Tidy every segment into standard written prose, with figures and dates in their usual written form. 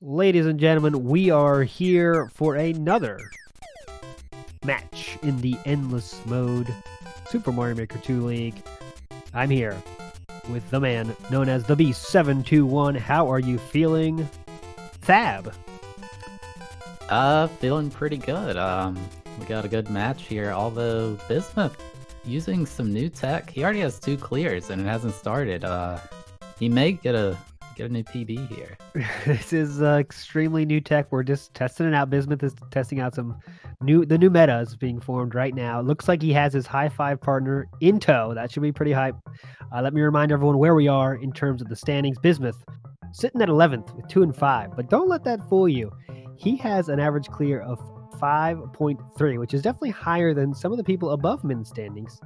Ladies and gentlemen, we are here for another match in the Endless Mode Super Mario Maker 2 League. I'm here with the man known as the Beast721. How are you feeling, Thab? Feeling pretty good. We got a good match here, although Bismuth using some new tech. He already has 2 clears and it hasn't started. He may get a new PB here. This is extremely new tech. We're just testing it out. Bismuth is testing out the new meta is being formed right now. It looks like he has his high five partner in tow. That should be pretty hype. Let me remind everyone where we are in terms of the standings. Bismuth sitting at 11th with 2 and 5, but don't let that fool you. He has an average clear of 5.3, which is definitely higher than some of the people above him in the standings.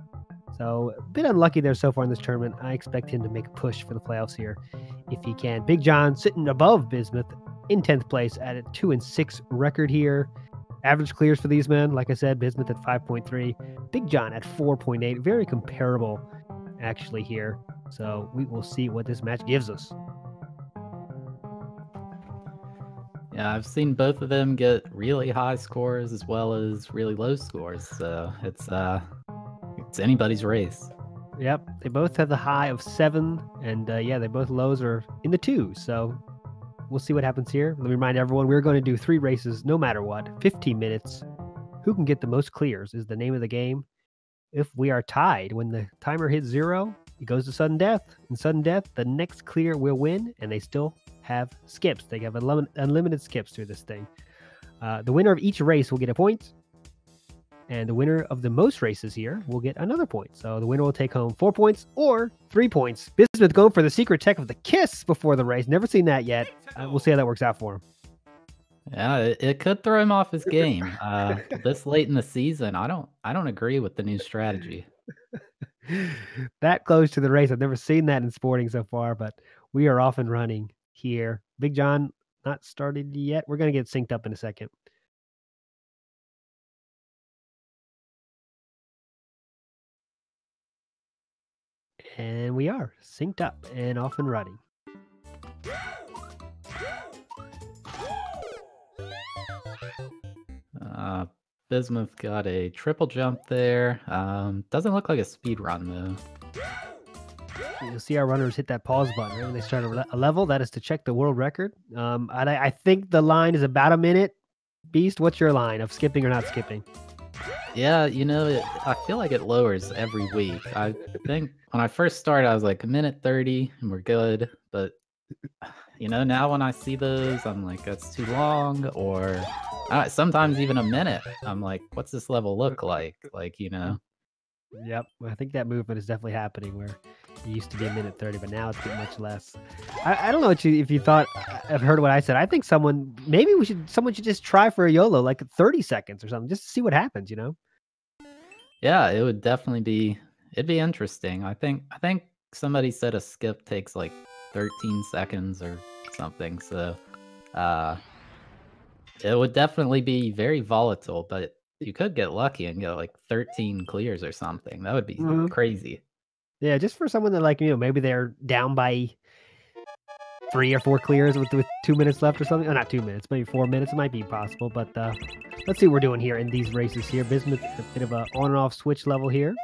So a bit unlucky there so far in this tournament. I expect him to make a push for the playoffs here if he can. Big John sitting above Bismuth in 10th place at a 2 and 6 record here. Average clears for these men, like I said, Bismuth at 5.3, Big John at 4.8. Very comparable actually here. So we will see what this match gives us. Yeah, I've seen both of them get really high scores as well as really low scores. So it's anybody's race. Yep, they both have the high of 7, and yeah, they both lows are in the 2s. So we'll see what happens here. Let me remind everyone, we're going to do 3 races no matter what, 15 minutes. Who can get the most clears is the name of the game. If we are tied, when the timer hits 0, it goes to sudden death. In sudden death, the next clear will win, and they still have skips. They have unlimited skips through this thing. The winner of each race will get a point, and the winner of the most races here will get another point. So the winner will take home 4 points or 3 points. Bismuth going for the secret tech of the kiss before the race. Never seen that yet. We'll see how that works out for him. Yeah, it could throw him off his game. This late in the season, I don't agree with the new strategy. That close to the race. I've never seen that in sporting so far, but we are off and running here. Big John not started yet. We're going to get synced up in a second. And we are synced up and off and running. Bismuth got a triple jump there. Doesn't look like a speed run though. You'll see our runners hit that pause button right when they start a level. That is to check the world record. I think the line is about a minute. Beast, what's your line of skipping or not skipping? Yeah, I feel like it lowers every week. I think when I first started, I was like 1:30 and we're good. But, now when I see those, I'm like, that's too long. Or sometimes even a minute. I'm like, what's this level look like? Yep, I think that movement is definitely happening where it used to be 1:30, but now it's getting much less. I don't know if you thought I've heard what I said. I think someone should just try for a YOLO, like 30 seconds or something, just to see what happens, Yeah, it would definitely it'd be interesting. I think somebody said a skip takes like 13 seconds or something. So it would definitely be very volatile, but you could get lucky and get like 13 clears or something. That would be crazy. Yeah, just for someone that maybe they're down by 3 or 4 clears with 2 minutes left or something. Oh, not 2 minutes, maybe 4 minutes. It might be possible, but let's see what we're doing here in these races here. Bismuth, a bit of a on and off switch level here.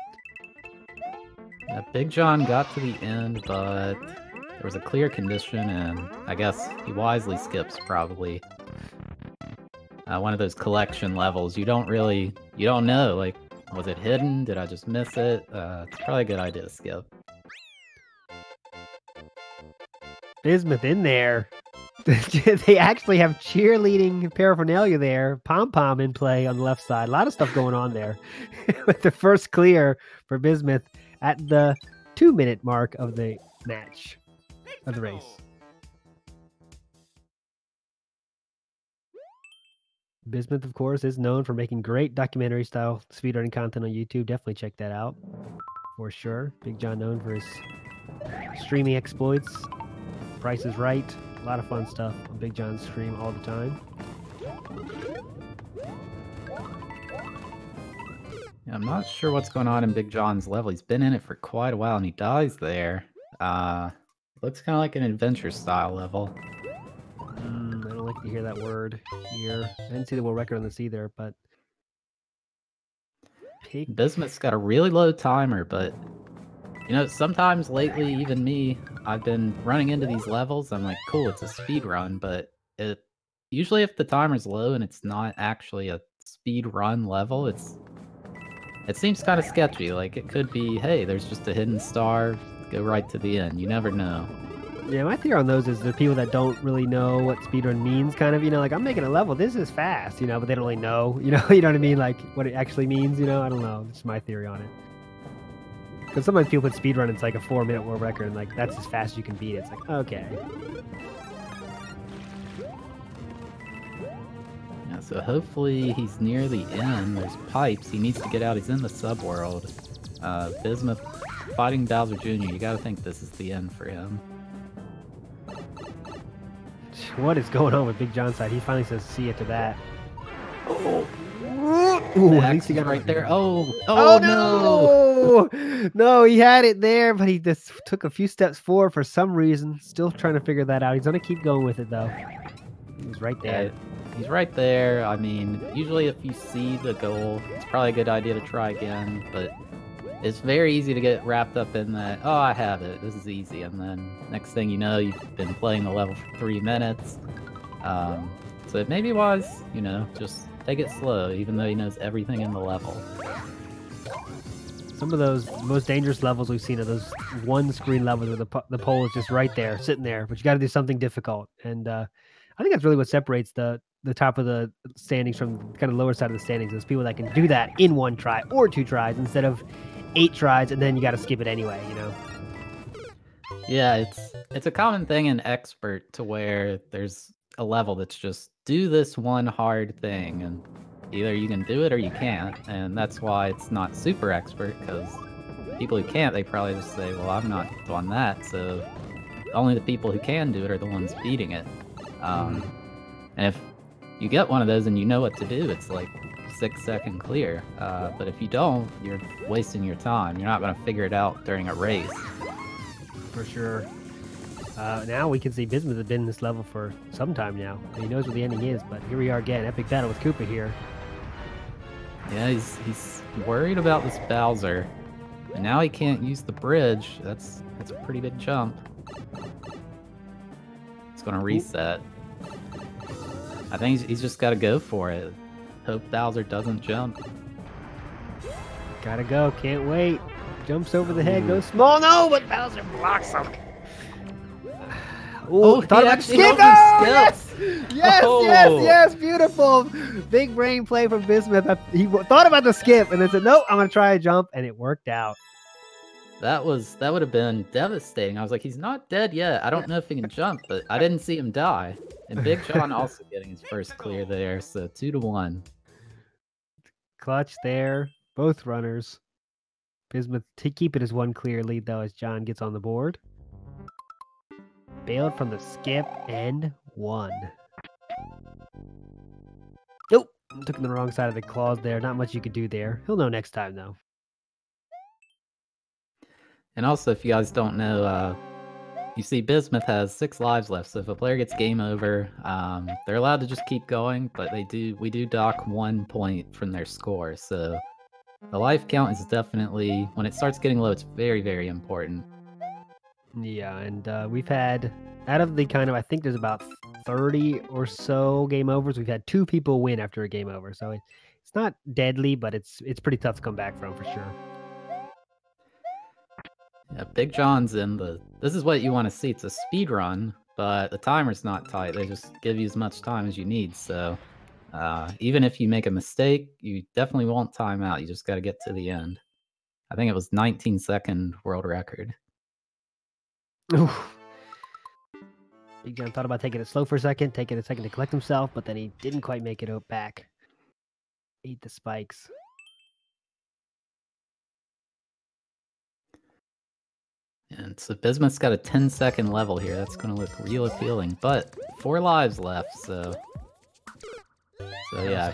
Yeah, Big John got to the end, but there was a clear condition, and I guess he wisely skips probably. One of those collection levels. You don't know, like, was it hidden? Did I just miss it? It's probably a good idea to skip. Bismuth in there. They actually have cheerleading paraphernalia there. Pom-pom in play on the left side. A lot of stuff going on there. With the first clear for Bismuth at the 2-minute mark of the match, of the race. Bismuth, of course, is known for making great documentary-style speedrunning content on YouTube. Definitely check that out, for sure. Big John known for his streaming exploits. Price is Right. A lot of fun stuff on Big John's stream all the time. Yeah, I'm not sure what's going on in Big John's level. He's been in it for quite a while, and he dies there. Looks kind of like an adventure-style level. I don't like like to hear that word here. I didn't see the world record on this either, but Bismuth's got a really low timer, but you know, sometimes lately, even me, I've been running into these levels. I'm like, cool, it's a speed run, but it usually if the timer's low and it's not actually a speed run level, it seems kind of sketchy. Like it could be, hey, there's just a hidden star, go right to the end. You never know. Yeah, my theory on those is there are people that don't really know what speedrun means, kind of, you know, like I'm making a level, this is fast, you know, but they don't really know, you know what I mean, like what it actually means, you know, I don't know, it's my theory on it. Because sometimes people put speedrun, it's like a 4-minute world record, and like that's as fast as you can beat it. It's like, okay. Yeah, so hopefully he's near the end. There's pipes. He needs to get out. He's in the subworld. Bismuth fighting Bowser Jr. You gotta think this is the end for him. What is going on with Big John's side? He finally says see it to that. Oh. Ooh, at least he got right there. Oh no! No, he had it there, but he just took a few steps forward for some reason. Still trying to figure that out. He's gonna keep going with it though. He's right there. Yeah, he's right there. I mean, usually if you see the goal, it's probably a good idea to try again, but it's very easy to get wrapped up in that, oh, I have it, this is easy, and then next thing you know, you've been playing the level for 3 minutes. So it may be wise, you know, just take it slow, even though he knows everything in the level. Some of those most dangerous levels we've seen are those one-screen levels where the pole is just right there, sitting there, but you got to do something difficult. And I think that's really what separates the top of the standings from kind of lower side of the standings. Those people that can do that in 1 try or 2 tries instead of 8 tries, and then you got to skip it anyway, you know? Yeah, it's a common thing in Expert to where there's a level that's just do this one hard thing, and either you can do it or you can't, and that's why it's not super expert, because people who can't, they probably just say, well, I'm not doing that, so only the people who can do it are the ones beating it. And if you get one of those and you know what to do, it's like 6-second clear. But if you don't, you're wasting your time. You're not going to figure it out during a race. For sure. Now we can see Bismuth has been in this level for some time now. He knows what the ending is, but here we are again. Epic battle with Koopa here. Yeah, he's worried about this Bowser. And now he can't use the bridge. That's a pretty big jump. It's going to reset. I think he's just got to go for it. Hope Bowser doesn't jump. Gotta go. Can't wait. Jumps over the head. Goes small. No, but Bowser blocks him. Oh, thought about skip! Yes! Yes, Oh. yes, beautiful. Big brain play from Bismuth. He thought about the skip and then said, nope, I'm going to try a jump, and it worked out. That would have been devastating. I was like, he's not dead yet. I don't know if he can jump, but I didn't see him die. And Big John also getting his first clear there, so 2-1. Clutch there. Both runners. Bismuth keep it as 1 clear lead, though, as John gets on the board. Bailed from the skip and won. Nope. Took him the wrong side of the claws there. Not much you could do there. He'll know next time, though. And also, if you guys don't know, you see Bismuth has 6 lives left, so if a player gets game over, they're allowed to just keep going, but we do dock 1 point from their score, so the life count is definitely, when it starts getting low, it's very, very important. Yeah, and we've had, out of the kind of, I think there's about 30 or so game overs, we've had 2 people win after a game over, so it's not deadly, but it's pretty tough to come back from, for sure. Yeah, Big John's in this is what you want to see. It's a speed run, but the timer's not tight. They just give you as much time as you need. So even if you make a mistake, you definitely won't time out. You just got to get to the end. I think it was 19-second world record. Oof. Big John thought about taking it slow for a second, taking a second to collect himself, but then he didn't quite make it back. Ate the spikes. And so Bismuth's got a 10-second level here. That's going to look real appealing, but 4 lives left, so yeah.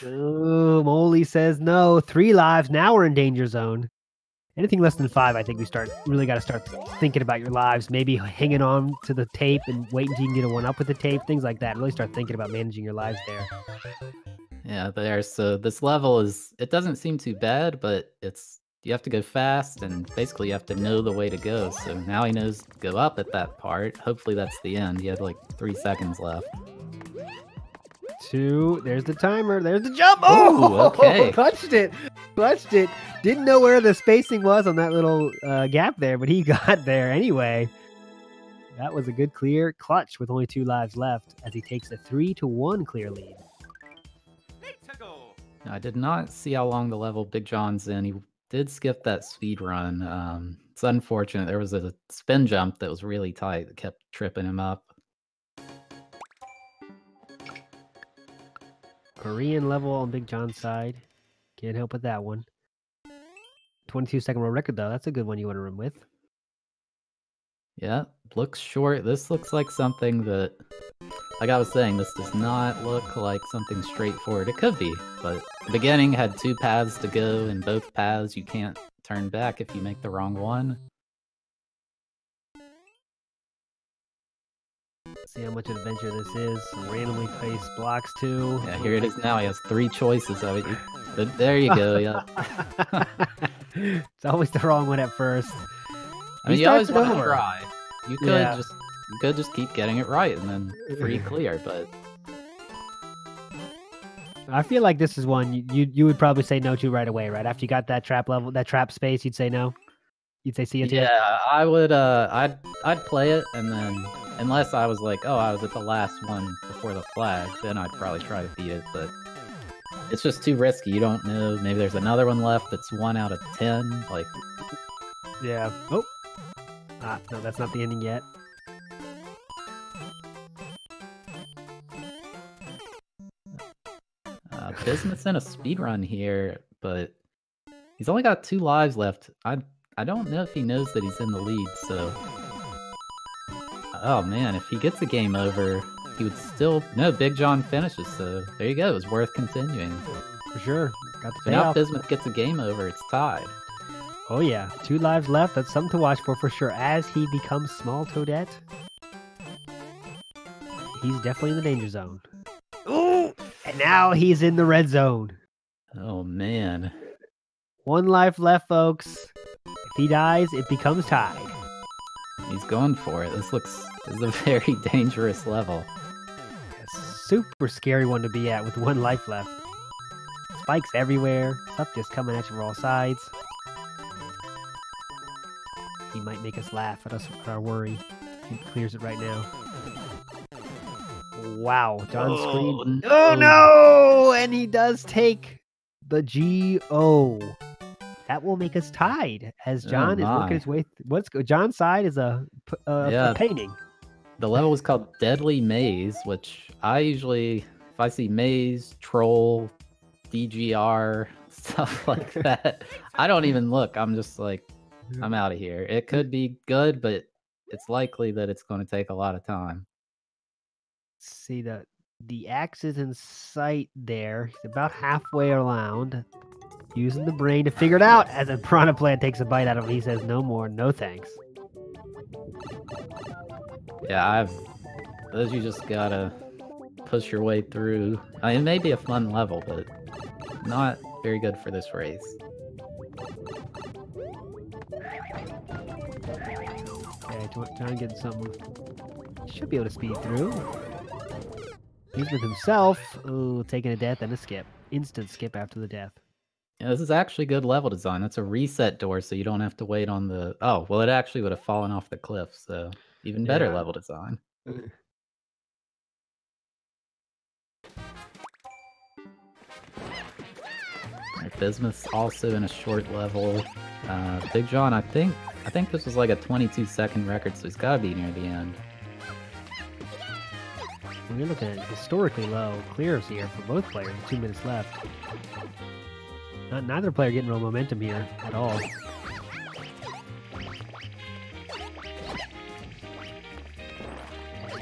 Molly says no. 3 lives. Now we're in danger zone. Anything less than 5, I think we really got to start thinking about your lives. Maybe hanging on to the tape and waiting until you can get a 1-up with the tape. Things like that. Really start thinking about managing your lives there. Yeah, there. So this level it doesn't seem too bad, but you have to go fast, and basically you have to know the way to go. So now he knows to go up at that part. Hopefully that's the end. He had like 3 seconds left. 2. There's the timer. There's the jump. Oh, okay. Clutched it. Didn't know where the spacing was on that little gap there, but he got there anyway. That was a good clear clutch with only 2 lives left as he takes a 3-1 clear lead. I did not see how long the level Big John's in. He did skip that speed run. It's unfortunate. There was a spin jump that was really tight that kept tripping him up. Korean level on Big John's side. Can't help with that one. 22-second world record, though. That's a good one you want to run with. Yeah, looks short. This looks like something that, like I was saying, this does not look like something straightforward. It could be, but the beginning had 2 paths to go. In both paths, you can't turn back if you make the wrong one. See how much adventure this is. Some randomly placed blocks, too. Yeah, here it is now. He has 3 choices. There you go, yeah. It's always the wrong one at first. I mean, you always want to try. You could just keep getting it right and then free clear, but I feel like this is one you would probably say no to right away, right? After you got that trap space, you'd say no. You'd say see you. Yeah, I would. I'd play it, and then unless I was like, oh, I was at the last one before the flag, then I'd probably try to beat it. But it's just too risky. You don't know. Maybe there's another one left that's 1 out of 10. Like, yeah. Oh. No, that's not the ending yet. Bismuth's in a speed run here, but he's only got 2 lives left. I don't know if he knows that he's in the lead, so... Oh man, if he gets a game over, he would still... No, Big John finishes, so there you go. It was worth continuing. For sure. Got the so now if Bismuth gets a game over, it's tied. Oh yeah, 2 lives left. That's something to watch for sure. As he becomes Small Toadette, he's definitely in the danger zone. Ooh! And now he's in the red zone. Oh man. 1 life left, folks. If he dies, it becomes tied. He's going for it. This is a very dangerous level. A super scary one to be at with 1 life left. Spikes everywhere. Stuff just coming at you from all sides. He might make us laugh at us with our worry. He clears it right now. Wow, John's screen. Oh no! And he does take the GO. That will make us tied as John is working his way. John's side is a painting. The level is called Deadly Maze, which I usually, if I see maze, troll, DGR, stuff like that, I don't even look. I'm just like, I'm out of here. It could be good, but it's likely that it's going to take a lot of time. See the axe is in sight there. He's about halfway around, using the brain to figure it out. As a piranha plant takes a bite out of him, he says, "No more, no thanks." Yeah, those you just gotta push your way through. I mean, it may be a fun level, but not very good for this race. Okay, John getting something. Should be able to speed through. He's with himself. Oh, taking a death and a skip. Instant skip after the death. Yeah, this is actually good level design. That's a reset door, so you don't have to wait on the... Oh, well, it actually would have fallen off the cliff, so even better level design. Bismuth's also in a short level. Big John, I think this was like a 22-second record, so he's got to be near the end. We're looking at historically low clears here for both players. 2 minutes left. Neither player getting real momentum here at all.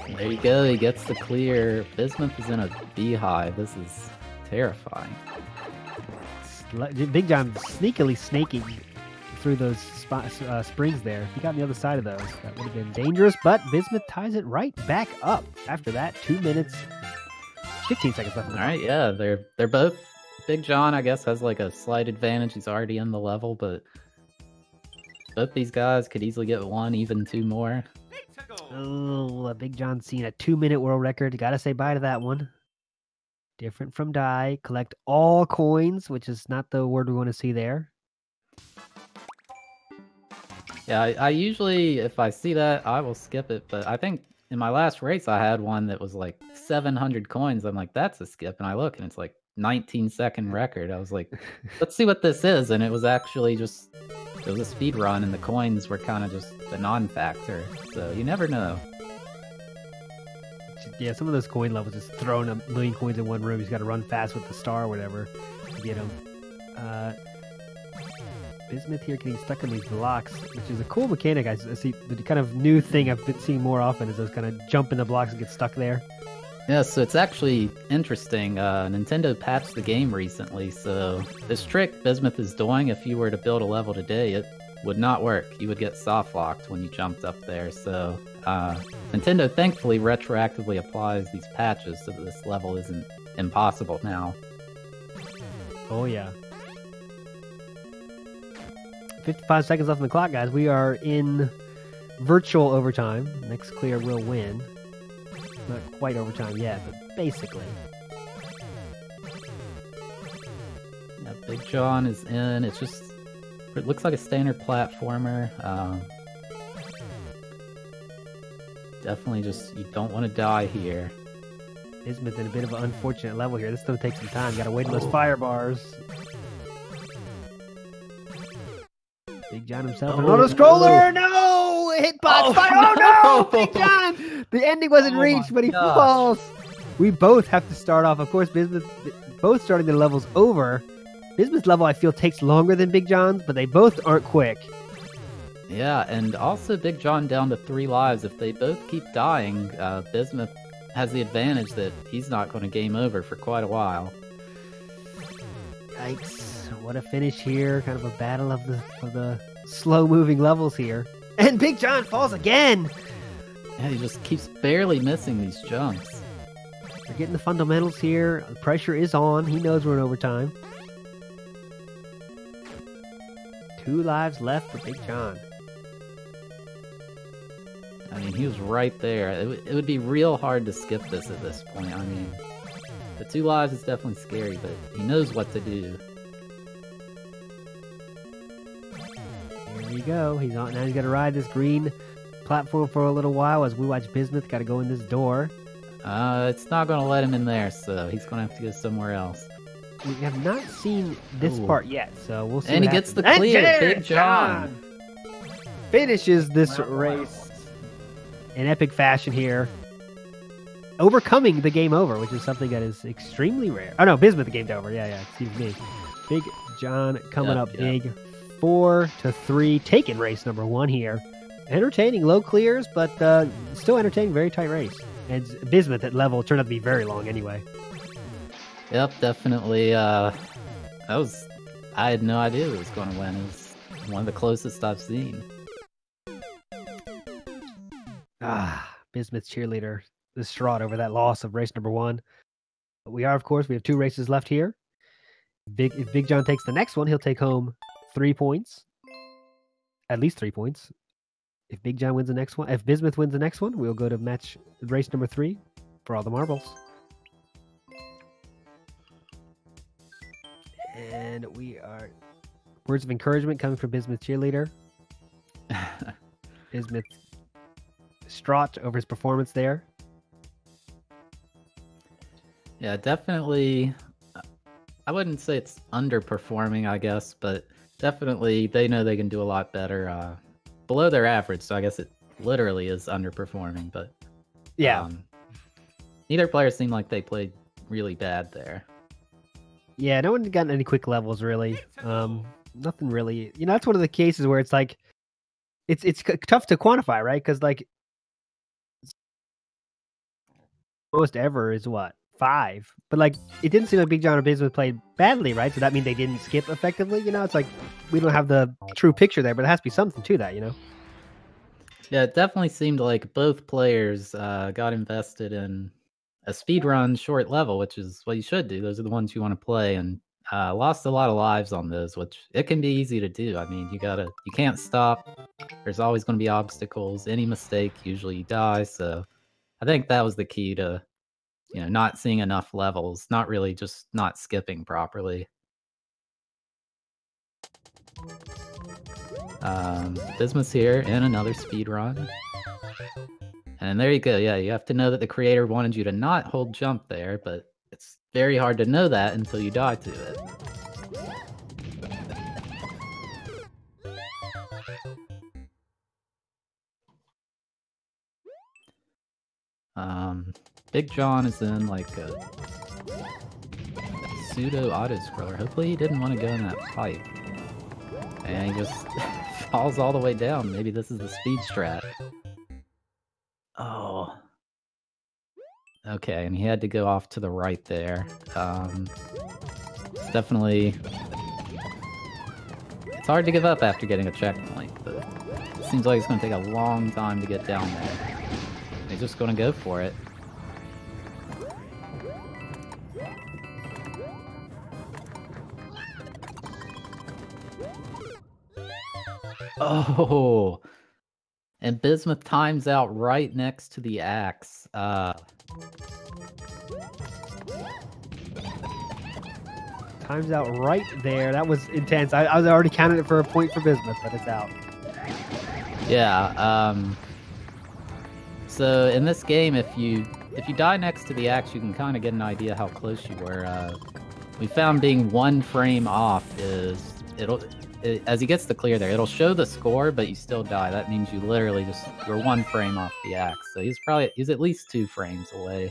There you go. He gets the clear. Bismuth is in a beehive. This is terrifying. Big John sneakily through those springs there. If he got on the other side of those, that would have been dangerous. But Bismuth ties it right back up after that. 2 minutes, 15 seconds left. All right, yeah, they're both. Big John, I guess, has like a slight advantage. He's already in the level, but both these guys could easily get one, even two more. Oh, Big John seeing a 2-minute world record. Gotta say bye to that one. Different from die. Collect all coins, which is not the word we want to see there. Yeah, I usually, if I see that, I will skip it. But I think in my last race, I had one that was like 700 coins. I'm like, that's a skip. And I look, and it's like 19-second record. I was like, let's see what this is. And it was actually just, it was a speed run, and the coins were kind of just a non-factor. So you never know. Yeah, some of those coin levels, just throwing a million coins in one room. He's got to run fast with the star or whatever to get them. Bismuth here getting stuck in these blocks, which is a cool mechanic. I see the kind of new thing I've been seeing more often is those kind of jump in the blocks and get stuck there. Yeah, so it's actually interesting. Nintendo patched the game recently, so this trick Bismuth is doing, if you were to build a level today, it would not work. You would get soft locked when you jumped up there. So Nintendo thankfully retroactively applies these patches so that this level isn't impossible now. Oh yeah. 55 seconds left on the clock, guys. We are in virtual overtime. Next clear will win. Not quite overtime yet, but basically. Yeah, Big John is in. It's just, it looks like a standard platformer. Definitely just, you don't want to die here. Bismuth in a bit of an unfortunate level here. This is going to take some time. Got to wait on those fire bars. Big John himself. An auto scroller! No! Hitbox fire! Oh no! Big John! The ending wasn't reached, but he falls. We both have to start off. Of course, Bismuth, both starting their levels over. Bismuth's level, I feel, takes longer than Big John's, but they both aren't quick. Yeah, and also Big John down to 3 lives. If they both keep dying, Bismuth has the advantage that he's not going to game over for quite a while. Yikes. What a finish here. Kind of a battle of the slow-moving levels here. And Big John falls again! Yeah, he just keeps barely missing these jumps. They're getting the fundamentals here. The pressure is on. He knows we're in overtime. 2 lives left for Big John. I mean, he was right there. It would be real hard to skip this at this point. I mean, the 2 lives is definitely scary, but he knows what to do. Here we go. He's on now. He's got to ride this green platform for a little while as we watch Bismuth. Got to go in this door. It's not going to let him in there, so he's going to have to go somewhere else. We have not seen this part yet, so we'll see. And he gets the clear. Big John finishes this race in epic fashion here, overcoming the game over, which is something that is extremely rare. Oh no, Bismuth the game's over. Yeah, excuse me. Big John coming up big, 4-3, taking race number 1 here. Entertaining, low clears, but still entertaining, very tight race. And Bismuth at level turned out to be very long anyway. Yep, definitely. I had no idea who was going to win. It was one of the closest I've seen. Bismuth's cheerleader distraught over that loss of race number 1. But we are, of course, we have 2 races left here. If Big John takes the next one, he'll take home 3 points. At least 3 points. If Big John wins the next one, if Bismuth wins the next one, we'll go to match race number 3 for all the marbles. And we are words of encouragement coming from Bismuth cheerleader. Bismuth distraught over his performance there. Yeah, definitely. I wouldn't say it's underperforming, I guess, but definitely they know they can do a lot better. Below their average, so I guess it literally is underperforming, but yeah. Neither player seemed like they played really bad there. Yeah, no one got any quick levels really. Nothing really. You know, that's one of the cases where it's like, it's tough to quantify, right? Because like, most ever is what, 5. But like, it didn't seem like Big John or Bismuth played badly, right? So that means they didn't skip effectively. You know, it's like we don't have the true picture there, but there has to be something to that, you know? Yeah, it definitely seemed like both players got invested in a speedrun short level, which is what you should do. Those are the ones you want to play, and lost a lot of lives on those, which it can be easy to do. I mean, you can't stop. There's always going to be obstacles. Any mistake, usually you die. So I think that was the key to, not seeing enough levels, not really just not skipping properly. Bismuth's here in another speed run. And there you go. Yeah, you have to know that the creator wanted you to not hold jump there, but it's very hard to know that until you die to it. Big John is in like a pseudo auto-scroller. Hopefully he didn't want to go in that pipe. And he just falls all the way down. Maybe this is the speed strat. Oh. Okay, and he had to go off to the right there. It's definitely... It's hard to give up after getting a checkpoint, but it seems like it's going to take a long time to get down there. He's just going to go for it. Oh! And Bismuth times out right next to the axe. Times out right there. That was intense. I was already counting it for a point for Bismuth, but it's out. Yeah, so in this game, if you die next to the axe, you can kind of get an idea how close you were. We found being 1 frame off is as he gets the clear there, it'll show the score, but you still die. That means you literally you're 1 frame off the axe. So he's at least 2 frames away.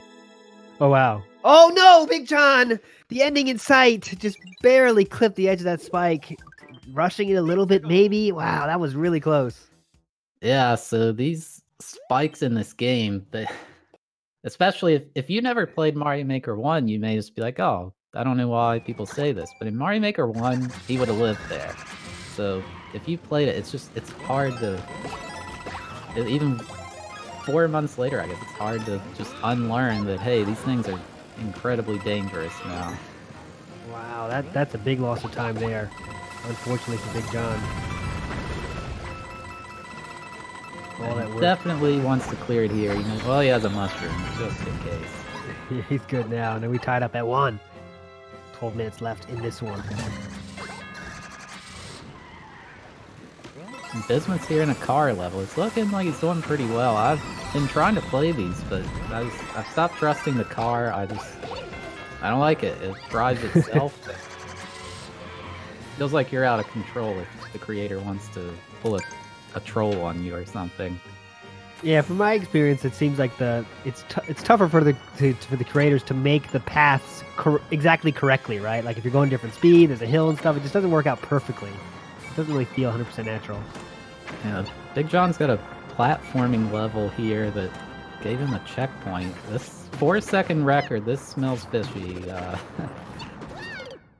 Oh wow! Oh no, Big John! The ending in sight. Just barely clipped the edge of that spike. Rushing it a little bit, maybe. Wow, that was really close. Yeah. So these spikes in this game, especially if you never played Mario Maker 1, you may just be like, oh, I don't know why people say this, but in Mario Maker 1, he would have lived there. So if you played it, it's hard to, even 4 months later, I guess, it's hard to just unlearn that, hey, these things are incredibly dangerous now. Wow, that's a big loss of time there, unfortunately for Big John. Definitely wants to clear it here. Well, he has a mushroom, just in case. He's good now, and then we tied up at 1. 12 minutes left in this one. Bismuth's here in a car level. It's looking like he's doing pretty well. I've been trying to play these, but I've stopped trusting the car. I don't like it. It drives itself. Feels like you're out of control if the creator wants to pull a troll on you or something. Yeah, from my experience, it seems like it's tougher for the creators to make the paths exactly correctly, right? Like if you're going different speed, there's a hill and stuff. It just doesn't work out perfectly. It doesn't really feel 100% natural. Yeah, Big John's got a platforming level here that gave him a checkpoint. This 4-second record. This smells fishy.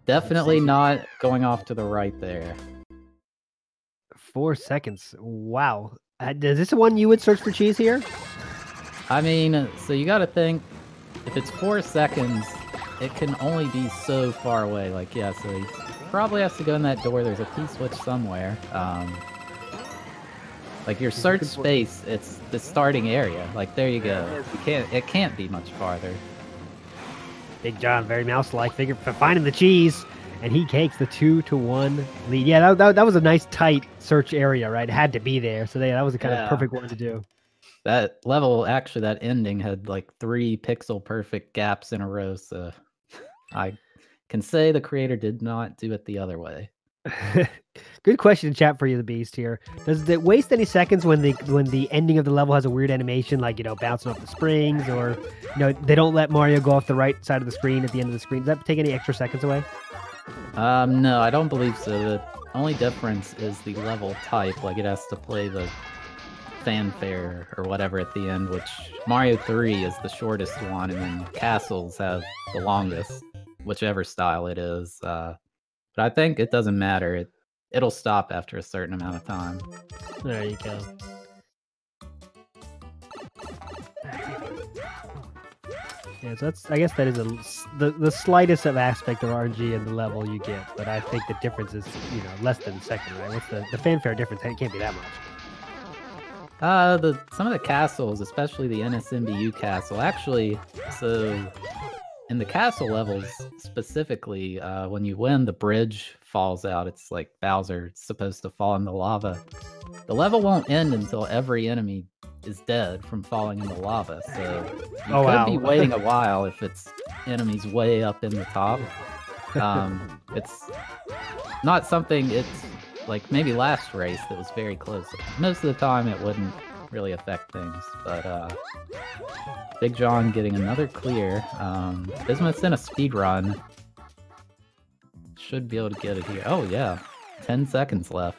Definitely not going off to the right there. 4 seconds. Wow. Is this the one you would search for cheese here? I mean, so you got to think, if it's 4 seconds, it can only be so far away. Like, yeah, so he probably has to go in that door. There's a P-switch somewhere. Like your search space, it's the starting area. Like, there you go. It can't be much farther. Big John, very mouse-like, finding the cheese. And he takes the 2-1 lead. Yeah, that was a nice tight search area, right? It had to be there. So that was the kind of perfect one to do. That level, actually, that ending had like 3 pixel perfect gaps in a row. So I can say the creator did not do it the other way. Good question in chat for you, the Beast here. Does it waste any seconds when the ending of the level has a weird animation, like, bouncing off the springs, or, they don't let Mario go off the right side of the screen at the end of the screen? Does that take any extra seconds away? No, I don't believe so. The only difference is the level type. Like, it has to play the fanfare or whatever at the end, which Mario 3 is the shortest one, and then Castles have the longest, whichever style it is. But I think it doesn't matter. It'll stop after a certain amount of time. There you go. Yeah, so I guess that is the slightest of aspect of RNG in the level you get, but I think the difference is less than a second, right? What's the fanfare difference? It can't be that much. Some of the castles, especially the NSMBU castle, actually, so in the castle levels specifically, when you win, the bridge falls out. It's like Bowser's supposed to fall in the lava. The level won't end until every enemy is dead from falling in the lava, so you could be waiting a while if it's enemies way up in the top. It's not something, it's like maybe last race that was very close. Most of the time it wouldn't really affect things, but Big John getting another clear. Bismuth's in a speed run. Should be able to get it here. Oh yeah, 10 seconds left.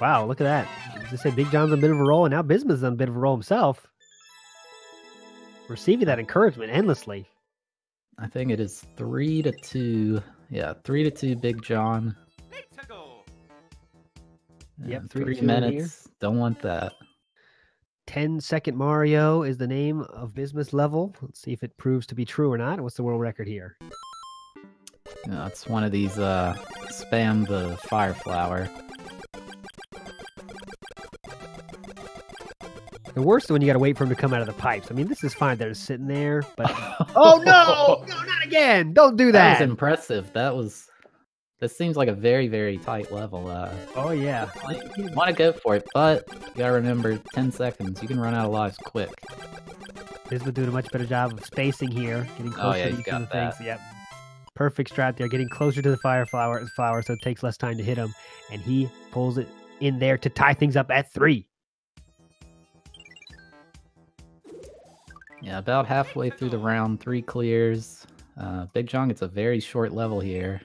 Wow, look at that. Just said Big John's on a bit of a roll, and now Bismuth's on a bit of a roll himself. Receiving that encouragement endlessly. I think it is 3-2. Yeah, 3-2 Big John. Yep, 3 minutes. Here. Don't want that. 10-second Mario is the name of Bismuth's level. Let's see if it proves to be true or not. What's the world record here? Yeah, it's one of these spam the fire flower. The worst is when you gotta wait for him to come out of the pipes. I mean, this is fine. They're sitting there, but oh no! No, not again! Don't do that! That was impressive. This seems like a very, very tight level. Oh yeah. You want to go for it, but you gotta remember 10 seconds. You can run out of lives quick. Bismuth doing a much better job of spacing here, getting closer to each of the things. Yep. Perfect strat there, getting closer to the fire flower, so it takes less time to hit him, and he pulls it in there to tie things up at 3. Yeah, about halfway through the round, 3 clears. Big John gets a very short level here,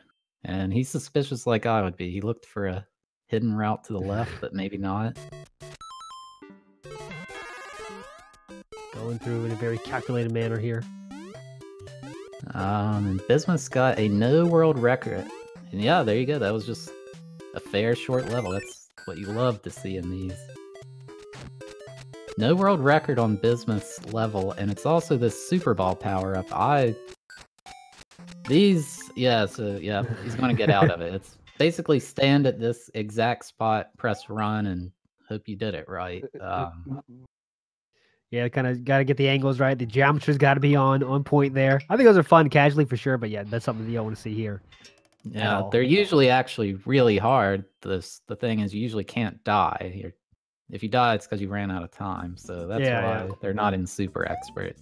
and he's suspicious like I would be. He looked for a hidden route to the left, but maybe not. Going through in a very calculated manner here. And Bismuth's got a no world record. And yeah, there you go. That was just a fair short level. That's what you love to see in these. No world record on Bismuth's level, and it's also this Super Ball power-up. He's gonna get out of it. It's basically stand at this exact spot, press run, and hope you did it right. Yeah, kind of got to get the angles right. The geometry's got to be on point there. I think those are fun casually for sure, but yeah, that's something you don't want to see here. Yeah, they're usually actually really hard. The thing is, you usually can't die. If you die, it's because you ran out of time. So that's why they're not in Super Expert.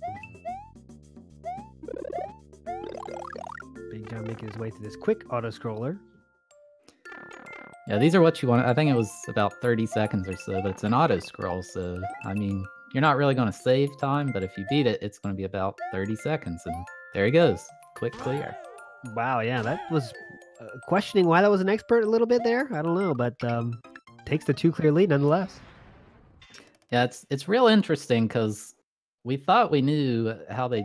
Big John making his way through this quick auto-scroller. Yeah, these are what you want. I think it was about 30 seconds or so, but it's an auto-scroll. So, I mean, you're not really going to save time, but if you beat it, it's going to be about 30 seconds. And there he goes. Quick clear. Wow, yeah, that was questioning why that was an expert a little bit there. I don't know, but takes the 2 clear lead nonetheless. Yeah, it's real interesting because we thought we knew how they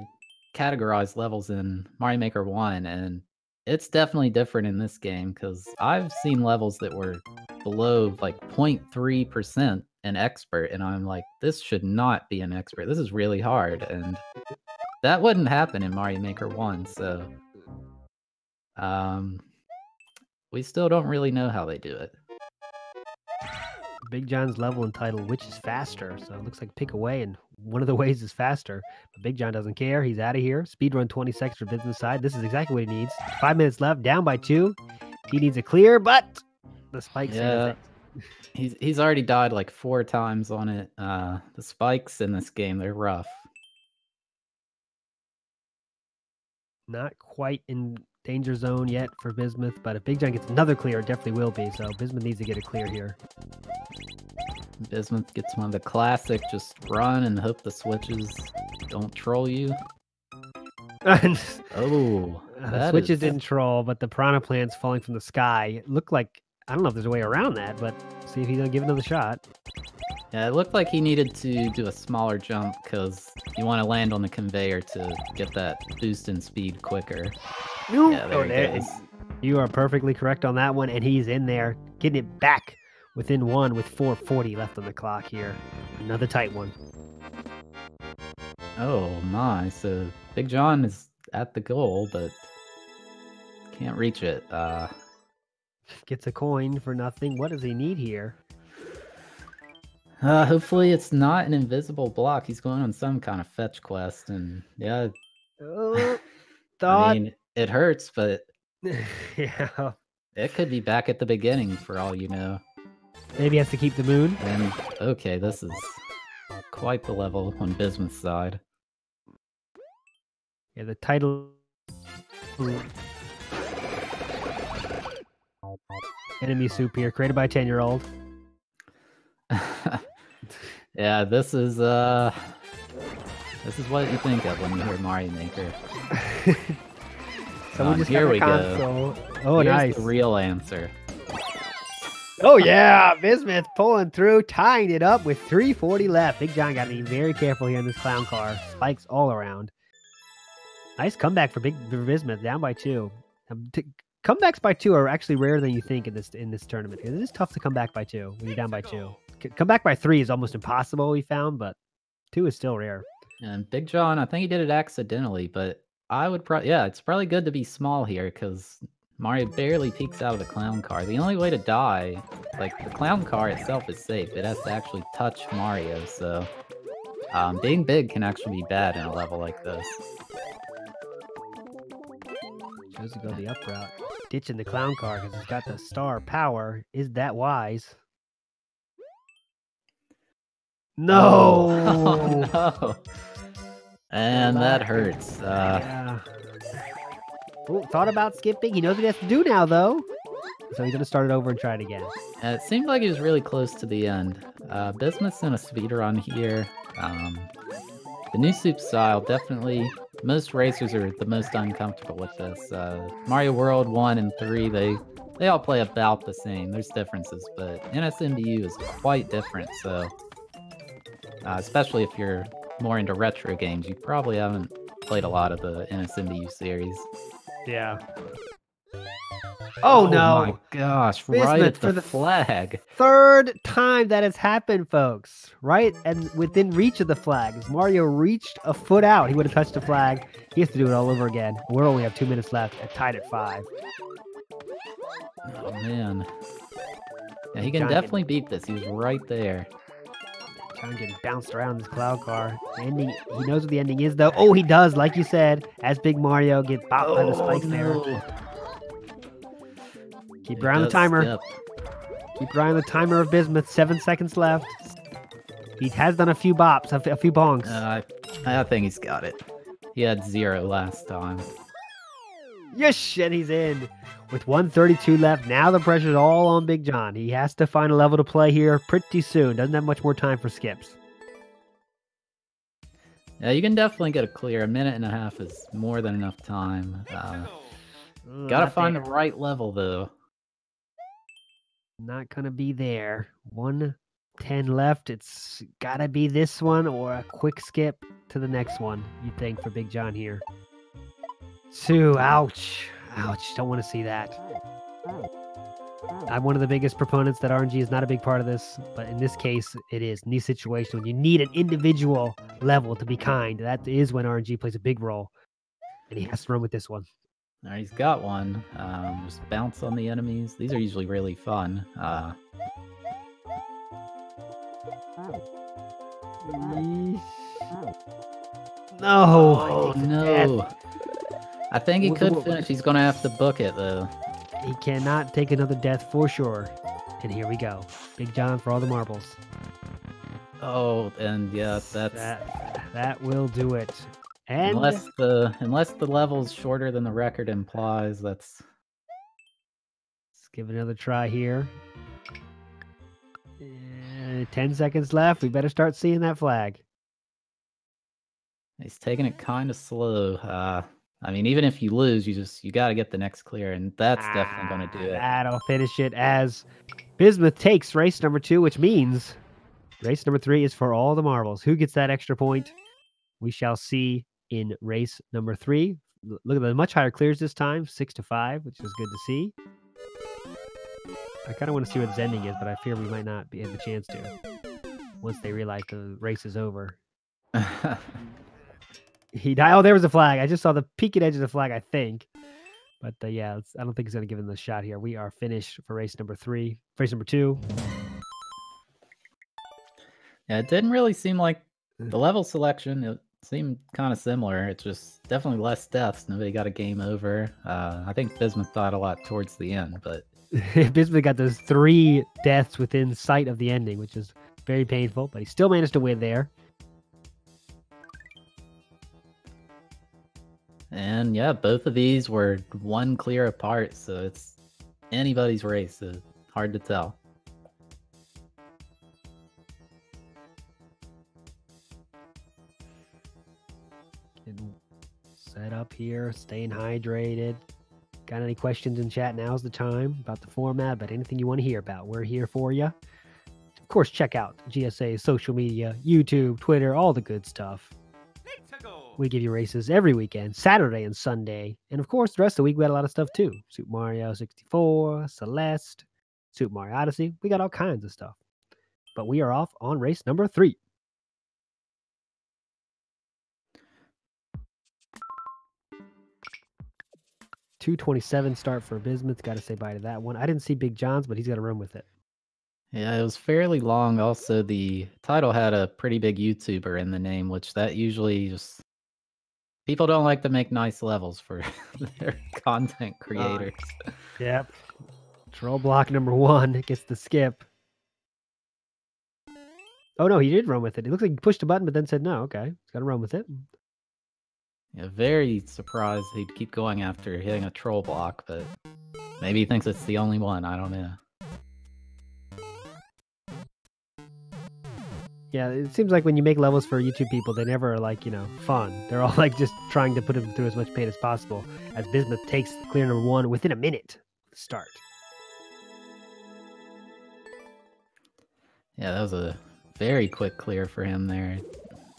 categorize levels in Mario Maker 1, and it's definitely different in this game because I've seen levels that were below like 0.3% an expert, and I'm like, this should not be an expert. This is really hard, and that wouldn't happen in Mario Maker 1, so we still don't really know how they do it. Big John's level entitled Which is Faster, so it looks like pick away, and one of the ways is faster. But Big John doesn't care. He's out of here. Speedrun 20 seconds for Bismuth side. This is exactly what he needs. 5 minutes left, down by 2. He needs a clear, but the spikes. Yeah, he's already died like 4 times on it. The spikes in this game, they're rough. Not quite in danger zone yet for Bismuth, but if Big John gets another clear, it definitely will be. So Bismuth needs to get a clear here. Bismuth gets one of the classic, just run and hope the switches don't troll you. Oh, switches didn't troll, but the piranha plants falling from the sky look like, I don't know if there's a way around that, but see if he doesn't give another shot. Yeah, it looked like he needed to do a smaller jump because you want to land on the conveyor to get that boost in speed quicker. Yeah, there it goes. You are perfectly correct on that one, and he's in there, getting it back within one with 4:40 left on the clock here. Another tight one. Oh my, so Big John is at the goal, but can't reach it. Gets a coin for nothing. What does he need here? Hopefully it's not an invisible block. He's going on some kind of fetch quest, and yeah. Thought. I mean, it hurts, but yeah. It could be back at the beginning for all you know. Maybe he has to keep the moon. And okay, this is quite the level on Bismuth's side. Yeah, the title. Enemy soup here, created by a 10-year-old. Yeah, this is what you think of when you hear Mario Maker. Someone just here got we console. go. Oh, Here's nice. The real answer. Oh yeah, Bismuth pulling through, tying it up with 3:40 left. Big John got to be very careful here in this clown car. Spikes all around. Nice comeback for Bismuth, down by 2. Comebacks by 2 are actually rarer than you think in this tournament. It is tough to come back by 2 when you're down by 2. Come back by 3 is almost impossible, we found, but 2 is still rare. And Big John, I think he did it accidentally, but I would it's probably good to be small here because Mario barely peeks out of the clown car. The only way to die, like the clown car itself is safe. It has to actually touch Mario, so being big can actually be bad in a level like this. Chose to go the up route. Ditching the clown car because it's got the star power. Is that wise? No! Oh, no! And that hurts. Yeah. Ooh, thought about skipping. He knows what he has to do now, though. So he's going to start it over and try it again. It seemed like he was really close to the end. Bismuth's in a speedrun here. The new soup style, definitely, most racers are the most uncomfortable with this. Mario World 1 and 3, they all play about the same. There's differences, but NSMBU is quite different, so especially if you're more into retro games, you probably haven't played a lot of the NSMBU series. Yeah. Oh no! My gosh! Bismuth right at for the flag. Third time that has happened, folks. Right, and within reach of the flag. If Mario reached a foot out, he would have touched the flag. He has to do it all over again. We only have 2 minutes left. Tied at 5. Oh man! Yeah, he can definitely beat this. He was right there. John getting bounced around this cloud car. The ending, he knows what the ending is, though. Oh, he does, like you said, as Big Mario gets bopped by the spikes there. Keep your eye on the timer. Keep your eye on the timer of Bismuth. 7 seconds left. He has done a few bops, a few bonks. I think he's got it. He had 0 last time. Yes, and he's in. With 1:32 left, now the pressure's all on Big John. He has to find a level to play here pretty soon. Doesn't have much more time for skips. Yeah, you can definitely get a clear. A minute and a half is more than enough time. Gotta find the right level, though. Not gonna be there. 1:10 left. It's gotta be this one or a quick skip to the next one, you think, for Big John here. 2. Ouch. Ouch. Don't want to see that. I'm one of the biggest proponents that RNG is not a big part of this, but in this case, it is. In these situations, when you need an individual level to be kind, that is when RNG plays a big role. And he has to run with this one. All right, he's got one. Just bounce on the enemies. These are usually really fun. No. Oh, no. I think he could finish. He's going to have to book it, though. He cannot take another death for sure. And here we go. Big John for all the marbles. Oh, and yeah, that will do it. And unless the level's shorter than the record implies, let's give it another try here. 10 seconds left. We better start seeing that flag. He's taking it kind of slow. I mean, even if you lose, you got to get the next clear, and that's definitely going to do it. That'll finish it as Bismuth takes race number 2, which means Race number 3 is for all the marbles. Who gets that extra point? We shall see in race number 3. Look at the much higher clears this time, 6-5, which is good to see. I kind of want to see what his ending is, but I fear we might not have a chance to once they realize the race is over. He died. Oh, there was a flag. I just saw the peaked edge of the flag, I think. But yeah, I don't think he's going to give him the shot here. We are finished for race number 3. Race number 2. Yeah, it didn't really seem like the level selection. It seemed kind of similar. It's just definitely less deaths. Nobody got a game over. I think Bismuth died a lot towards the end, but Bismuth got those 3 deaths within sight of the ending, which is very painful, but he still managed to win there. And yeah, both of these were 1 clear apart, so it's anybody's race. So hard to tell. Set up here, staying hydrated. Got any questions in chat? Now's the time about the format, about anything you want to hear about. We're here for you. Of course, check out GSA's social media, YouTube, Twitter, all the good stuff. We give you races every weekend, Saturday and Sunday. And of course, the rest of the week, we got a lot of stuff too. Super Mario 64, Celeste, Super Mario Odyssey. We got all kinds of stuff. But we are off on race number 3. .227 start for Bismuth. Got to say bye to that one. I didn't see Big John's, but he's got to run with it. Yeah, it was fairly long. Also, the title had a pretty big YouTuber in the name, which that usually just... People don't like to make nice levels for their content creators. Yep. Troll block number 1 gets the skip. Oh, no, he did run with it. It looks like he pushed a button, but then said no. Okay, he's got to run with it. Yeah, very surprised he'd keep going after hitting a troll block, but maybe he thinks it's the only one. I don't know. Yeah, it seems like when you make levels for YouTube people, they never are like, fun. They're all like just trying to put them through as much pain as possible. As Bismuth takes clear number 1 within a minute to start. Yeah, that was a very quick clear for him there.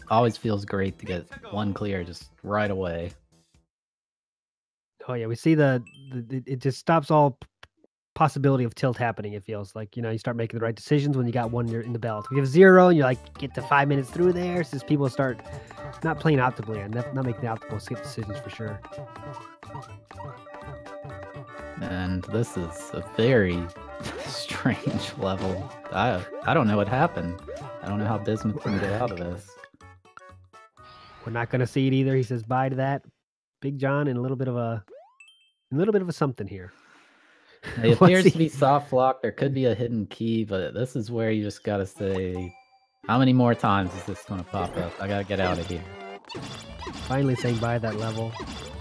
Always feels great to get 1 clear just right away. Oh yeah, we see it just stops all possibility of tilt happening. It feels like, you start making the right decisions when you got 1 in the belt. We have 0 and you're like, get to 5 minutes through there. Since people start not playing optimally and not making the optimal skip decisions for sure. And this is a very strange level. I don't know what happened. I don't know how Bismuth can get out of this. We're not going to see it either. He says bye to that. Big John in a little bit of a something here. It appears to be soft lock. There could be a hidden key, but this is where you just got to say, how many more times is this going to pop up? I got to get out of here. Finally saying bye to that level.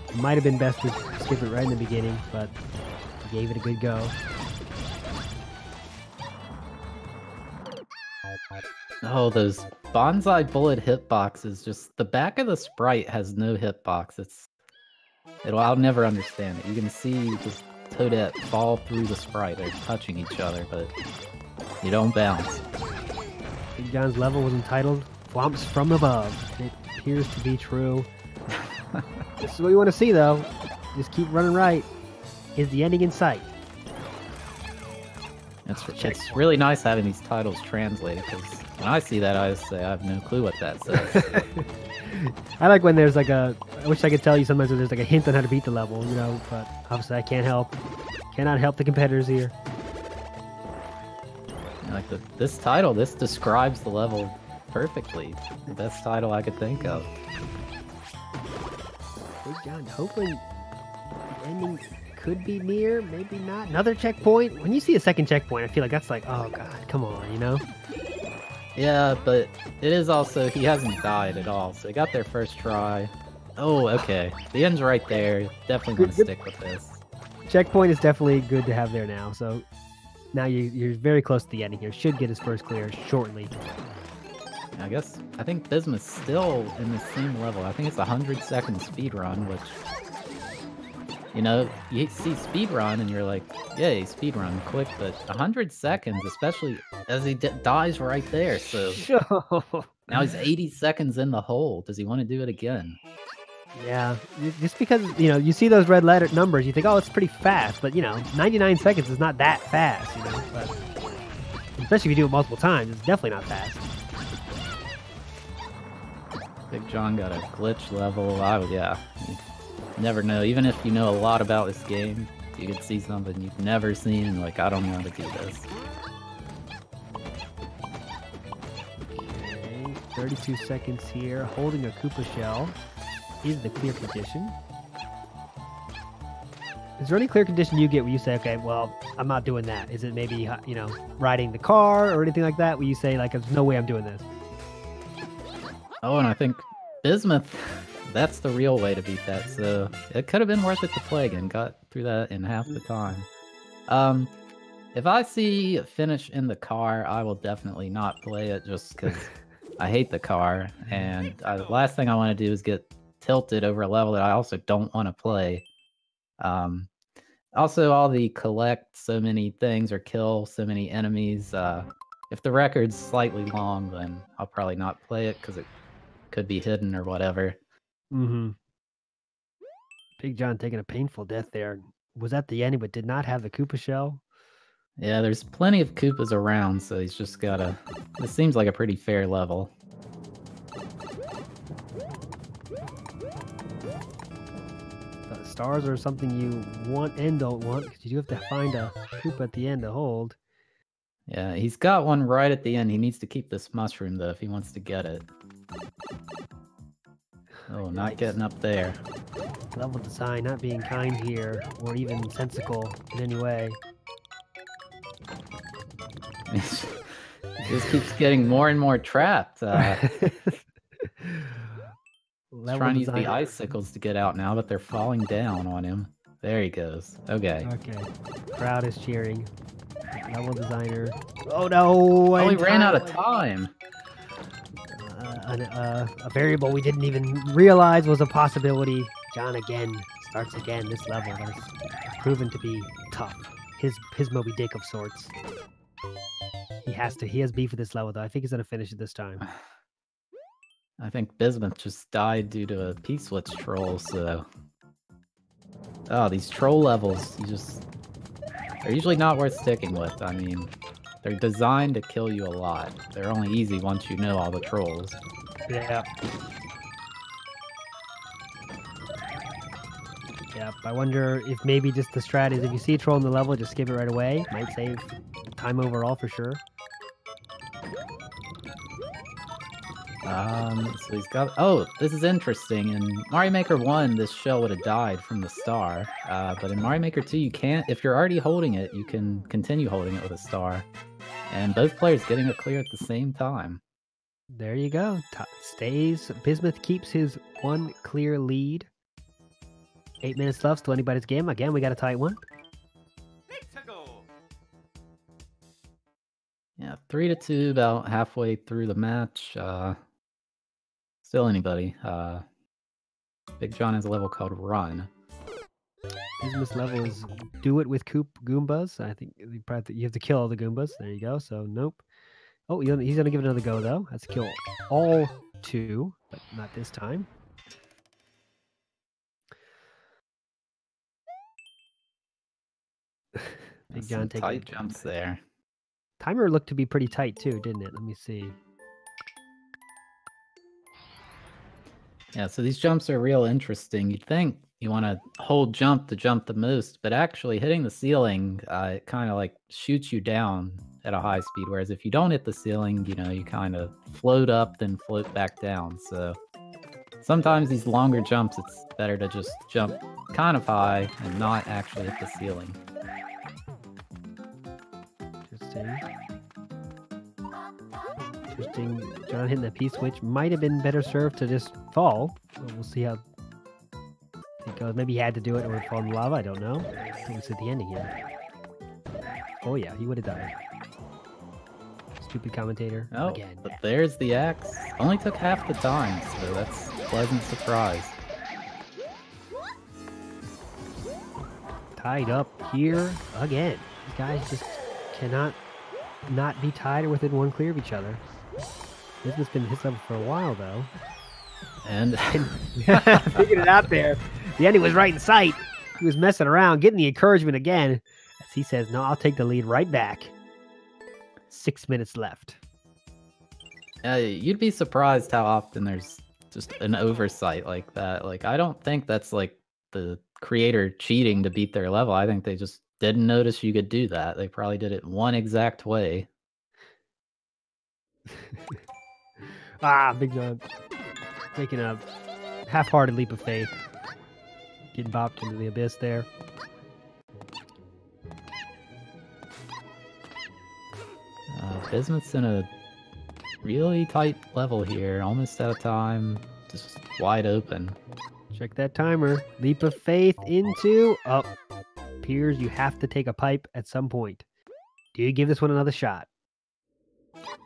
It might have been best to skip it right in the beginning, but he gave it a good go. Oh, those bonsai bullet hitboxes. Just the back of the sprite has no hitbox. I'll never understand it. You can see just Toadette fall through the sprite. They're touching each other, but you don't bounce. Big John's level was entitled Flumps from Above. It appears to be true. This is what you want to see, though. Just keep running right. Is the ending in sight? It's really nice having these titles translated, because when I see that, I just say I have no clue what that says. I like when there's I wish I could tell you sometimes when there's a hint on how to beat the level, but obviously I can't help. Cannot help the competitors here. Like this title, this describes the level perfectly. The best title I could think of. Big John hoping the ending could be near, maybe not. Another checkpoint. When you see a second checkpoint, I feel like that's like, oh god, come on, Yeah, but it is also, he hasn't died at all, so he got their first try. Oh, okay. The end's right there. Definitely going to stick with this. Checkpoint is definitely good to have there now, so now you're very close to the ending here. Should get his first clear shortly. I think Bismuth's still in the same level. I think it's a 100-second speed run, which You know, you see speedrun and you're like, yay, speedrun, quick, but 100 seconds, especially as he dies right there, so now he's 80 seconds in the hole. Does he want to do it again? Yeah, just because, you know, you see those red letter numbers, you think, oh, it's pretty fast, but, you know, 99 seconds is not that fast, you know, but especially if you do it multiple times, it's definitely not fast. Big John got a glitch level. Yeah, you never know. Even if you know a lot about this game, you could see something you've never seen and like, I don't know how to do this. Okay, 32 seconds here, holding a Koopa shell is the clear condition. Is there any clear condition you get where you say, okay, well, I'm not doing that? Is it maybe, you know, riding the car or anything like that where you say, like, there's no way I'm doing this? Oh, and I think Bismuth, that's the real way to beat that, so it could have been worth it to play again. Got through that in half the time. If I see finish in the car, I will definitely not play it just because I hate the car, and the last thing I want to do is get tilted over a level that I also don't want to play. Also, all the collect so many things or kill so many enemies. If the record's slightly long, then I'll probably not play it because it could be hidden or whatever. Mm-hmm. Big John taking a painful death there. Was at the end, but did not have the Koopa shell. Yeah, there's plenty of Koopas around, so he's just gotta... This seems like a pretty fair level. Stars are something you want and don't want, because you do have to find a Koopa at the end to hold. Yeah, he's got one right at the end. He needs to keep this mushroom, though, if he wants to get it. Oh, not getting up there. Level design not being kind here, or even sensical in any way. He just keeps getting more and more trapped. Trying to use the icicles to get out now, but they're falling down on him. There he goes. Okay. Okay. Crowd is cheering. Level designer. Oh no! Oh, he ran out of time. A variable we didn't even realize was a possibility. John again starts again. This level has proven to be tough. His Moby Dick of sorts. He has beef with this level though. I think he's gonna finish it this time. I think Bismuth just died due to a P-switch troll, so... Oh, these troll levels, they're usually not worth sticking with. I mean, they're designed to kill you a lot. They're only easy once you know all the trolls. Yeah. Yep, I wonder if maybe just the strat is if you see a troll in the level, just skip it right away. Might save time overall for sure. So he's got... Oh, this is interesting. In Mario Maker 1, this shell would have died from the star. But in Mario Maker 2, you can't... If you're already holding it, you can continue holding it with a star. And both players getting it clear at the same time. There you go. Stays. Bismuth keeps his one clear lead. 8 minutes left. Still anybody's game. Again, we got a tight one. Yeah, 3-2, about halfway through the match. Still anybody. Big John has a level called Run. Bismuth's level is Do It with Goombas. I think you have to kill all the Goombas. There you go. So, nope. Oh, he's going to give it another go, though. Has to kill all 2, but not this time. Big John taking tight jumps there. Timer looked to be pretty tight, too, didn't it? Let me see. Yeah, so these jumps are real interesting. You'd think you want to hold jump to jump the most, but actually hitting the ceiling, it kind of like shoots you down at a high speed, whereas if you don't hit the ceiling, you know, you kind of float up, then float back down. So sometimes these longer jumps, it's better to just jump kind of high and not actually hit the ceiling. Interesting. John hitting the P-switch might have been better served to just fall. We'll see how it goes. Maybe he had to do it or fall in the lava. I don't know. I think it's at the ending here. Oh yeah, he would have died. Stupid commentator. Oh, again. But there's the axe. Only took half the time, so that's a pleasant surprise. tied up here again. These guys just cannot not be tied or within one clear of each other. Bismuth's been his level for a while, though. And figured it out there. The ending was right in sight. He was messing around, getting the encouragement again. As he says, no, I'll take the lead right back. 6 minutes left. You'd be surprised how often there's just an oversight like that. Like, I don't think that's like the creator cheating to beat their level. I think they just didn't notice you could do that. They probably did it one exact way. Big John taking a half-hearted leap of faith. Getting bopped into the abyss there. Bismuth's in a really tight level here. Almost out of time. Just wide open. Check that timer. Leap of faith into... Oh, appears you have to take a pipe at some point. Do you give this one another shot?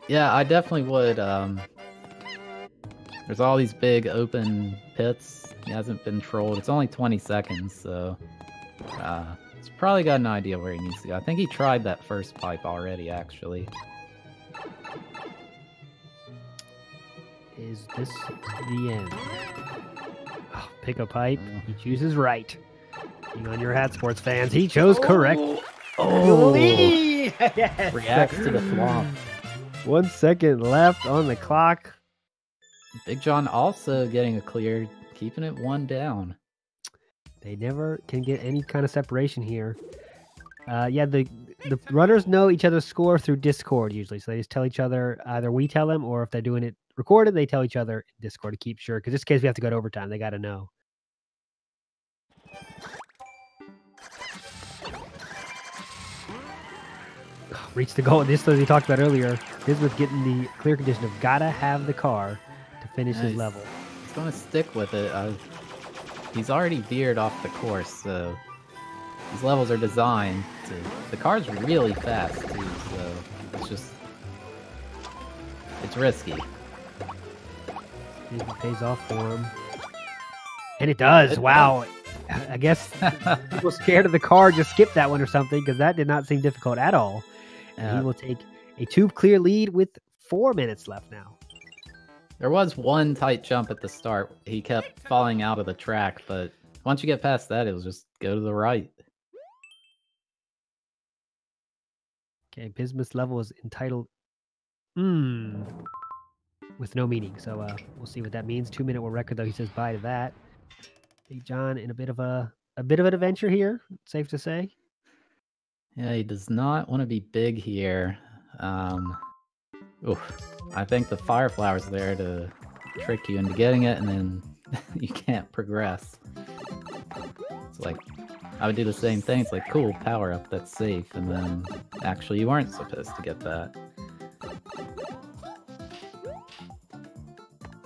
Yeah, I definitely would. There's all these big open pits. He hasn't been trolled. It's only 20 seconds, so he's probably got an idea where he needs to go. I think he tried that first pipe already, actually. Is this the end? Oh, pick a pipe. He chooses right. Hang on your hat, sports fans. He chose correct. Oh! Yes. Reacts to the flop. 1 second left on the clock. Big John also getting a clear, keeping it one down. They never can get any kind of separation here. Yeah, the runners know each other's score through Discord usually, so they just tell each other, either we tell them, or if they're doing it recorded, they tell each other in Discord to keep sure, because just in case we have to go to overtime, they got to know. Reach the goal. This, as we talked about earlier, Bismuth getting the clear condition of gotta have the car to finish his level. He's going to stick with it. He's already veered off the course, so these levels are designed to... The car's really fast, too, so it's just... It's risky. It pays off for him. And it does. Wow. I guess people scared of the car just skipped that one or something, because that did not seem difficult at all. And he will take a 2-clear lead with 4 minutes left now. There was one tight jump at the start. He kept falling out of the track, but once you get past that, it was just go to the right. Okay, Bismuth's level is entitled with no meaning. So we'll see what that means. 2-minute world record, though. He says bye to that. Big John in a bit of an adventure here, safe to say. Yeah, he does not want to be big here. I think the fire flower's there to trick you into getting it, and then you can't progress. It's like, I would do the same thing. It's like, cool, power up, that's safe, and then actually you weren't supposed to get that.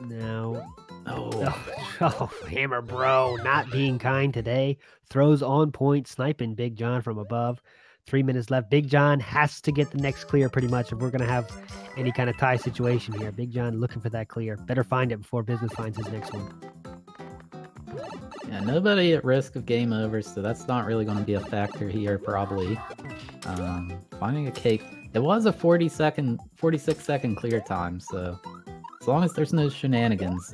Now, oh, Hammer Bro, not being kind today. Throws on point, sniping Big John from above. 3 minutes left. Big John has to get the next clear pretty much if we're going to have any kind of tie situation here. Big John looking for that clear. Better find it before Bismuth finds his next one. Yeah, nobody at risk of game over, so that's not really going to be a factor here, probably. Finding a cake. It was a 46-second clear time, so as long as there's no shenanigans,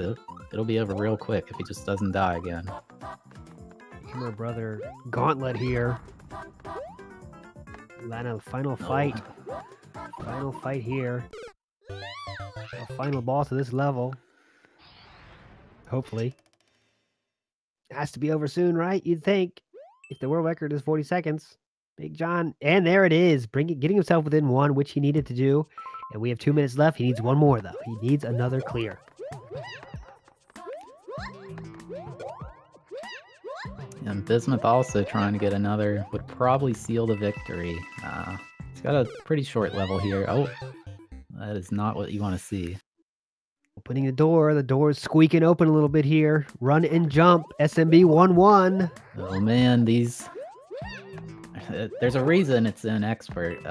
it'll be over real quick if he just doesn't die again. Hammer Brother gauntlet here. Lana, final fight. Final fight here. A final boss of this level. Hopefully. It has to be over soon, right? You'd think. If the world record is 40 seconds. Big John. And there it is. Getting himself within one, which he needed to do. And we have 2 minutes left. He needs one more, though. He needs another clear. And Bismuth also trying to get another, would probably seal the victory. He's got a pretty short level here. Oh, that is not what you want to see. Opening the door is squeaking open a little bit here. Run and jump, SMB 1-1. Oh man, there's a reason it's an expert.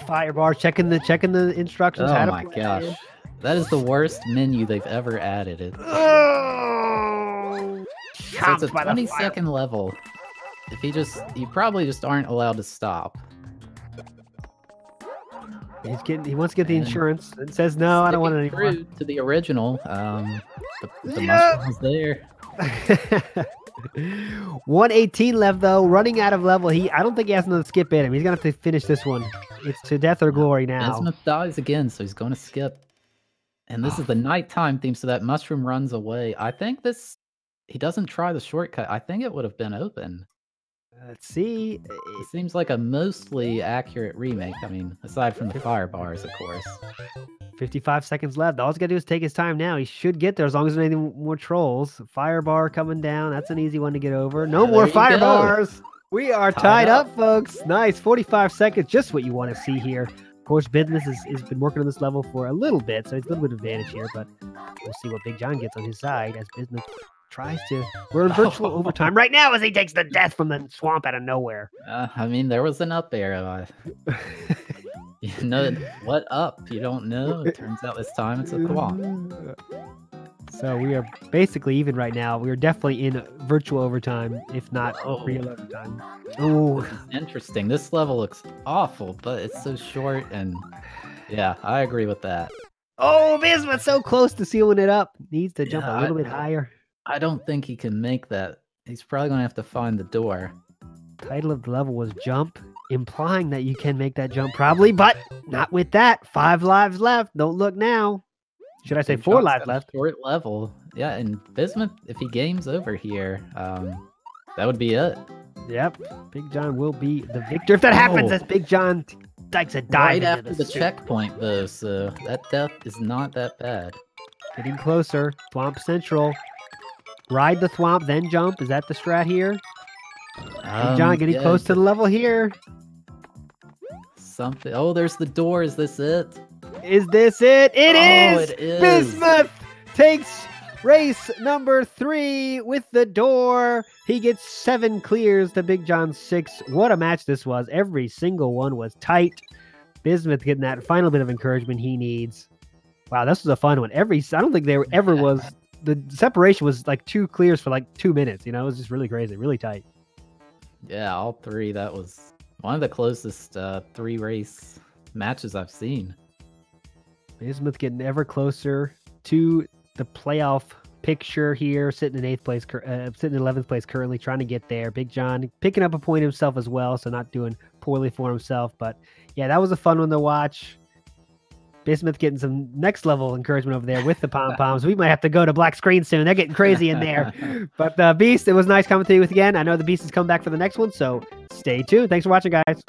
Fire bar, checking the instructions. Oh my gosh. That is the worst menu they've ever added. So it's a 20-second level. if you probably just aren't allowed to stop. He wants to get the insurance. It says no, I don't want it anymore. To the original. The mushroom was there. 118 left though, running out of level. I don't think he has another skip in him. He's gonna have to finish this one. It's to death or glory now. Bismuth dies again, so he's going to skip. And this is the nighttime theme, so that mushroom runs away. I think he doesn't try the shortcut. I think it would have been open. Let's see. It seems like a mostly accurate remake. I mean, aside from the fire bars, of course. 55 seconds left. All he's got to do is take his time now. He should get there as long as there's any more trolls. Fire bar coming down. That's an easy one to get over. No more fire bars. We are tied up, folks. Nice. 45 seconds. Just what you want to see here. Of course, Bismuth has been working on this level for a little bit, so he's a little bit of advantage here, but we'll see what Big John gets on his side as Bismuth tries to. We're in virtual overtime right now as he takes the death from the swamp out of nowhere. I mean, there was an up arrow. You know what up? You don't know. It turns out this time it's a thwomp. So we are basically even right now. We are definitely in virtual overtime, if not real overtime. Oh, interesting. This level looks awful, but it's so short, and yeah, I agree with that. Oh, Bismuth so close to sealing it up. Needs to jump a little bit higher. I don't think he can make that. He's probably going to have to find the door. Title of the level was Jump, implying that you can make that jump probably, but not with that. 5 lives left. Don't look now. Should I say 4 lives left? Short level. Yeah, and Bismuth, if he games over here, that would be it. Yep. Big John will be the victor if that happens, as Big John takes a dive right after the checkpoint, though, so that death is not that bad. Getting closer. Thwomp Central. Ride the thwomp, then jump. Is that the strat here? Big John getting close to the level here. Something. Oh, there's the door. Is this it? Is this it? It is! It is! Bismuth takes race number 3 with the door. He gets 7 clears to Big John's 6. What a match this was. Every single one was tight. Bismuth getting that final bit of encouragement he needs. Wow, this was a fun one. I don't think there ever was. The separation was like 2 clears for like 2 minutes. You know, it was just really crazy, really tight. Yeah, all 3. That was one of the closest 3 race matches I've seen. Bismuth getting ever closer to the playoff picture here, sitting in 8th place, sitting in 11th place currently, trying to get there. Big John picking up a point himself as well, so not doing poorly for himself. But yeah, that was a fun one to watch. Bismuth getting some next level encouragement over there with the pom-poms. We might have to go to black screen soon. They're getting crazy in there. But Beast, it was nice coming to you with again. I know the Beast is coming back for the next one, so stay tuned. Thanks for watching, guys.